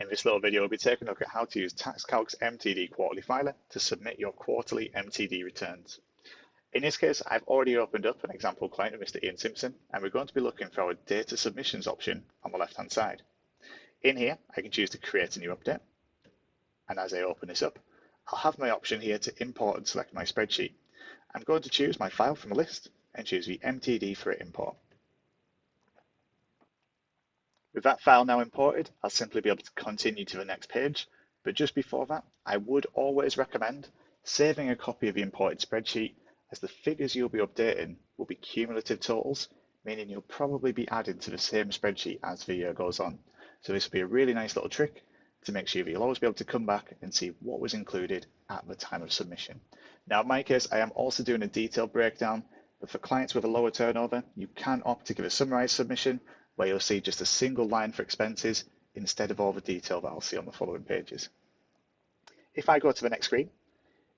In this little video, we'll be taking a look at how to use TaxCalc's MTD quarterly filer to submit your quarterly MTD returns. In this case, I've already opened up an example client of Mr. Ian Simpson, and we're going to be looking for our data submissions option on the left-hand side. In here, I can choose to create a new update, and as I open this up, I'll have my option here to import and select my spreadsheet. I'm going to choose my file from a list and choose the MTD for import. With that file now imported, I'll simply be able to continue to the next page, but just before that, I would always recommend saving a copy of the imported spreadsheet, as the figures you'll be updating will be cumulative totals, meaning you'll probably be added to the same spreadsheet as the year goes on. So this will be a really nice little trick to make sure that you'll always be able to come back and see what was included at the time of submission. Now in my case, I am also doing a detailed breakdown, but for clients with a lower turnover, you can opt to give a summarized submission where you'll see just a single line for expenses instead of all the detail that I'll see on the following pages. If I go to the next screen,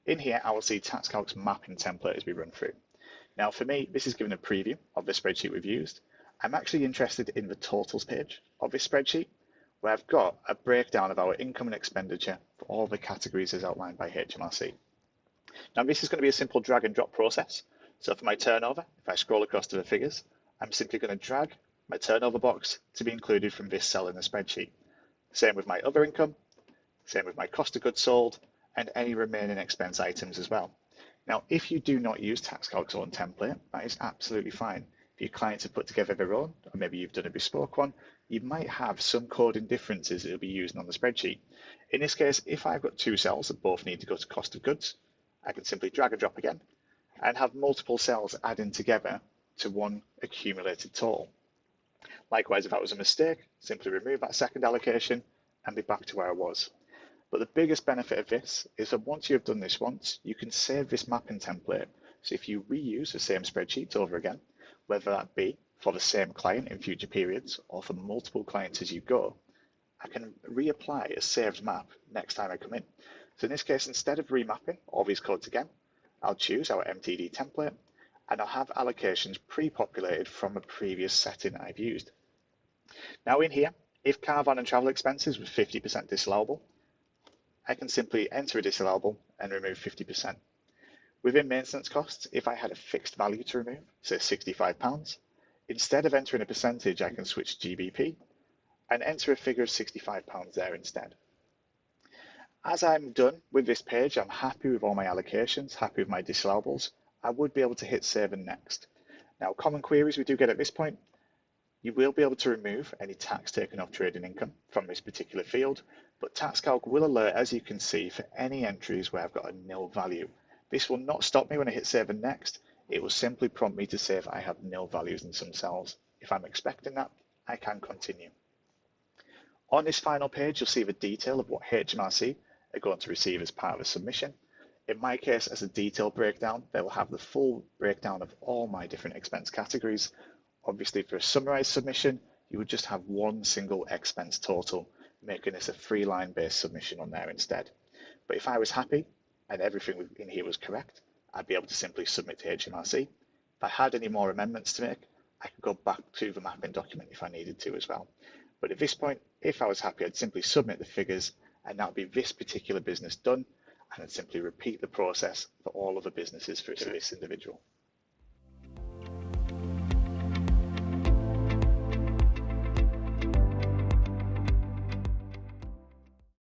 in here I will see TaxCalc's mapping template as we run through. Now for me, this is giving a preview of the spreadsheet we've used. I'm actually interested in the totals page of this spreadsheet, where I've got a breakdown of our income and expenditure for all the categories as outlined by HMRC. Now this is going to be a simple drag and drop process. So for my turnover, if I scroll across to the figures, I'm simply going to drag my turnover box to be included from this cell in the spreadsheet. Same with my other income, same with my cost of goods sold, and any remaining expense items as well. Now, if you do not use TaxCalc's own template, that is absolutely fine. If your clients have put together their own, or maybe you've done a bespoke one, you might have some coding differences that you'll be using on the spreadsheet. In this case, if I've got two cells that both need to go to cost of goods, I can simply drag and drop again and have multiple cells adding together to one accumulated total. Likewise, if that was a mistake, simply remove that second allocation and be back to where I was. But the biggest benefit of this is that once you've done this once, you can save this mapping template. So if you reuse the same spreadsheet over again, whether that be for the same client in future periods or for multiple clients as you go, I can reapply a saved map next time I come in. So in this case, instead of remapping all these codes again, I'll choose our MTD template and I'll have allocations pre-populated from a previous setting I've used. Now in here, if caravan and travel expenses was 50% disallowable, I can simply enter a disallowable and remove 50%. Within maintenance costs, if I had a fixed value to remove, say £65, instead of entering a percentage, I can switch GBP and enter a figure of £65 there instead. As I'm done with this page, I'm happy with all my allocations, happy with my disallowables. I would be able to hit save and next. Now, common queries we do get at this point, you will be able to remove any tax taken off trading income from this particular field, but TaxCalc will alert, as you can see, for any entries where I've got a nil value. This will not stop me when I hit save and next. It will simply prompt me to say if I have nil values in some cells. If I'm expecting that, I can continue. On this final page, you'll see the detail of what HMRC are going to receive as part of a submission. In my case, as a detailed breakdown, they will have the full breakdown of all my different expense categories. Obviously, for a summarized submission, you would just have one single expense total, making this a 3-line based submission on there instead. But if I was happy and everything in here was correct, I'd be able to simply submit to HMRC. If I had any more amendments to make, I could go back to the mapping document if I needed to as well. But at this point, if I was happy, I'd simply submit the figures, and that would be this particular business done, and I'd simply repeat the process for all other businesses for this individual.